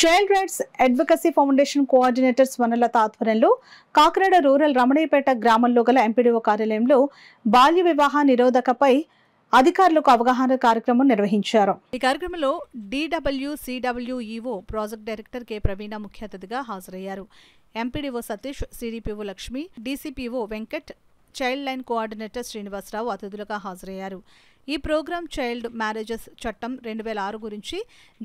Child rights advocacy foundation coordinators Vanalatha ఆధ్వర్యంలో Kakinada rural Ramanayyapeta గ్రామంలో గల ఎంపీడీఓ కార్యాలయంలో బాల్య వివాహ నిరోధకపై అధికారులకు అవగాహన కార్యక్రమం నిర్వహించారు. ఈ కార్యక్రమంలో DWCWEO project director K Praveena ముఖ్య అతిథిగా హాజరయ్యారు. MPDO Satish, CDPO Lakshmi, DCPO Venkat, child line coordinator Srinivasarao అతిథులుగా హాజరయ్యారు. ఈ ప్రోగ్రాం చైల్డ్ మ్యారేజెస్ చట్టం 2006 గురించి,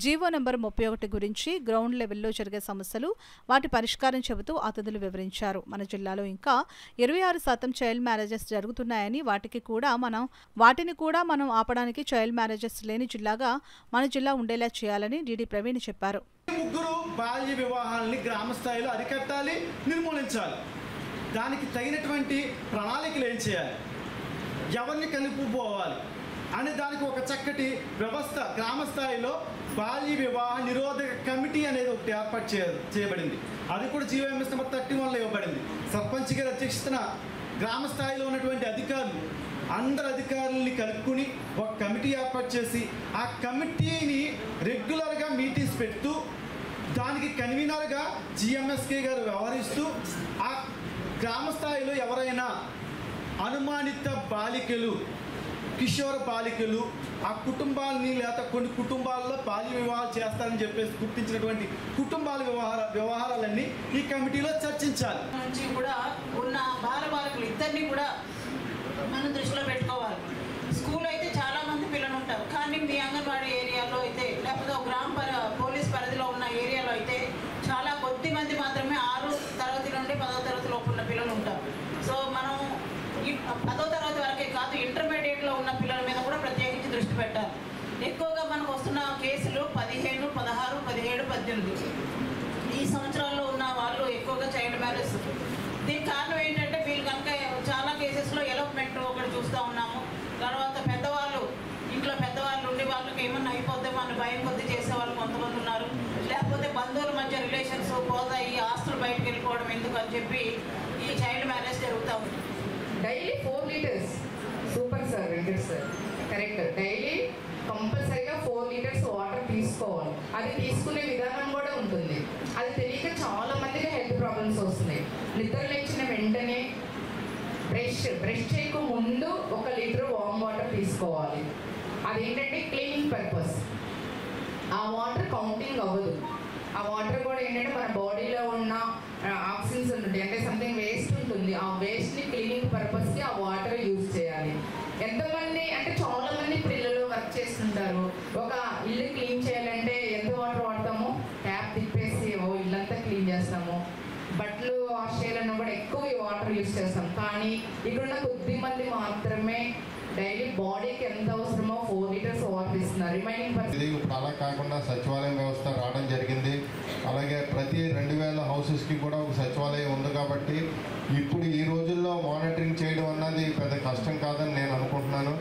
జీవో నంబర్ 31 గురించి, గ్రౌండ్ లెవెల్లో జరిగే సమస్యలు, వాటి పరిష్కారం చెబుతూ అతిథులు వివరించారు. మన జిల్లాలో ఇంకా 26% చైల్డ్ మ్యారేజెస్ జరుగుతున్నాయని, వాటిని కూడా మనం ఆపడానికి చైల్డ్ మ్యారేజెస్ లేని జిల్లాగా మన జిల్లా ఉండేలా చేయాలని డిడి ప్రవీణ్ చెప్పారు. ముగ్గురు బాల్య వివాహాలని గ్రామ స్థాయిలో అరికట్టాలి, నిర్మూలించాలి. దానికి తగినటువంటి ప్రణాళికలు ఏం చేయాలి, ఎవరిని కలుపుకోవాలి అనే దానికి ఒక చక్కటి వ్యవస్థ గ్రామ స్థాయిలో బాల్య వివాహ నిరోధక కమిటీ అనేది ఒకటి ఏర్పాటు చేయబడింది. అది కూడా జీవోఎంఎస్ నెంబర్ 31లో ఇవ్వబడింది. సర్పంచ్ గారి అధ్యక్షతన గ్రామ స్థాయిలో ఉన్నటువంటి అధికారులు అందరు అధికారుల్ని కలుపుకుని ఒక కమిటీ ఏర్పాటు చేసి ఆ కమిటీని రెగ్యులర్గా మీటింగ్స్ పెడుతూ దానికి కన్వీనర్గా జిఎంఎస్కే గారు వ్యవహరిస్తూ ఆ గ్రామ స్థాయిలో ఎవరైనా అనుమానిత బాలికలు, కిషోర బాలికలు ఆ కుటుంబాలని లేదా కొన్ని కుటుంబాల్లో బాల్య వివాహాలు చేస్తారని చెప్పేసి గుర్తించినటువంటి కుటుంబాల వ్యవహారాలన్నీ ఈ కమిటీలో చర్చించాలి. నుంచి కూడా ఉన్న బాలబాలికలు ఇద్దరిని కూడా మనం దృష్టిలో పెట్టుకోవాలి. స్కూల్ అయితే చాలా మంది పిల్లలు ఉంటారు, కానీ మీ అంగన్వాడీ ఏరియాలో అయితే లేకపోతే గ్రామ పోలీస్ పరిధిలో ఉన్న ఏరియాలో అయితే చాలా కొద్ది మంది మాత్రమే 6వ తరగతి నుండి 10వ తరగతి లోపు ఉన్న పిల్లలు ఉంటారు. సో మనం 10వ తరగతి వరకే కాదు, ఇంటర్మీడియట్లో ఉన్న పిల్లల మీద కూడా ప్రత్యేకించి దృష్టి పెట్టాలి. ఎక్కువగా మనకు వస్తున్న కేసులు 15, 16, 17, 18 ఈ సంవత్సరాల్లో ఉన్న వాళ్ళు ఎక్కువగా చైల్డ్ మ్యారేజ్. దీనికి కారణం ఏంటంటే వీళ్ళు కనుక చాలా కేసెస్లో ఎలోప్మెంట్ ఒకటి చూస్తూ ఉన్నాము. తర్వాత పెద్దవాళ్ళు ఇంట్లో పెద్దవాళ్ళు ఉండి వాళ్ళకి ఏమన్నా అయిపోతే మన భయం కొద్ది చేసే వాళ్ళు కొంతమంది ఉన్నారు. లేకపోతే బంధువుల మధ్య రిలేషన్స్ పోతాయి, ఆస్తులు బయటకు వెళ్ళిపోవడం ఎందుకు అని చెప్పి ఈ చైల్డ్ మ్యారేజ్ జరుగుతూ ఉంది. Daily 4 litres super sir, Venkat sir correct. Daily కంపల్సరీగా 4 లీటర్స్ వాటర్ తీసుకోవాలి. అది తీసుకునే విధానం కూడా ఉంటుంది. అది తెలియక చాలా మందికి హెల్త్ ప్రాబ్లమ్స్ వస్తున్నాయి. నిద్ర లేచిన వెంటనే బ్రష్ చేయక ముందు 1 లీటర్ వామ్ వాటర్ తీసుకోవాలి. అదేంటంటే క్లీనింగ్ పర్పస్. ఆ వాటర్ కౌంటింగ్ అవ్వదు. ఆ వాటర్ కూడా ఏంటంటే మన బాడీలో ఉన్న ఆక్సిజన్స్ ఉంటుంది, అంటే సంథింగ్ వేస్ట్ ఉంటుంది. ఆ వేస్ట్ని క్లీనింగ్ పర్పస్కి ఆ వాటర్ యూజ్ చేయాలి. ఎంతమంది అంటే చాలా మంది పిల్లలు వర్క్ చేస్తుంటారు. ఒక ఇల్లు క్లీన్ చేయాలంటే ఎంత వాటర్ వాడతామో, ట్యాప్ తిప్పేసి ఇల్లంతా క్లీన్ చేస్తాము. బట్టలు వాష్ చేయాలన్నా కూడా ఎక్కువ వాటర్ యూజ్ చేస్తాం. కానీ ఇక్కడ కొద్ది మంది మాత్రమే డైలీ బాడీకి ఎంత అవసరమో 4 లీటర్స్ వాటర్ ఇస్తున్నారు. రిమైనింగ్ ఇప్పుడు అలా కాకుండా సచివాలయం వ్యవస్థ రావడం జరిగింది. అలాగే ప్రతి 2000 హౌసెస్కి కూడా ఒక సచివాలయం ఉంది. కాబట్టి ఇప్పుడు ఈ రోజుల్లో మానిటరింగ్ చేయడం అన్నది పెద్ద కష్టం కాదని నేను అనుకుంటున్నాను.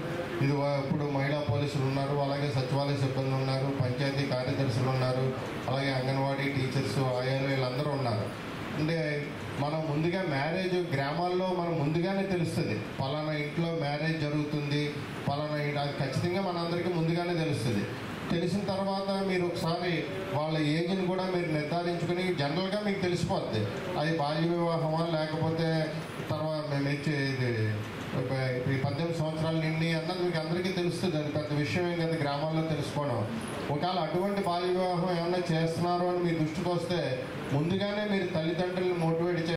ఇది ఇప్పుడు మహిళా పోలీసులు ఉన్నారు, అలాగే సచివాలయ సిబ్బంది ఉన్నారు, పంచాయతీ కార్యదర్శులు ఉన్నారు, అలాగే అంగన్వాడీ టీచర్స్, ఆయాలు వీళ్ళందరూ ఉన్నారు. అంటే మనం ముందుగా మ్యారేజ్ గ్రామాల్లో మనం ముందుగానే తెలుస్తుంది, పలానా ఇంట్లో మ్యారేజ్ జరుగుతుంది, పలానా అది ఖచ్చితంగా మనందరికీ ముందుగానే తెలుస్తుంది. తెలిసిన తర్వాత మీరు ఒకసారి వాళ్ళ ఏజ్ని కూడా మీరు నిర్ధారించుకుని జనరల్గా మీకు తెలిసిపోద్ది అది బాల్య వివాహమా లేకపోతే తర్వాత మేము ఇచ్చే ఇది 18 సంవత్సరాలు నిండి అన్నది మీకు అందరికీ తెలుస్తుంది. అది పెద్ద విషయం ఏం కదా గ్రామాల్లో తెలుసుకోవడం. ఒకవేళ అటువంటి బాల్య వివాహం ఏమైనా చేస్తున్నారు అని మీ దృష్టికి వస్తే ముందుగానే మీరు తల్లిదండ్రులను మోటివేట్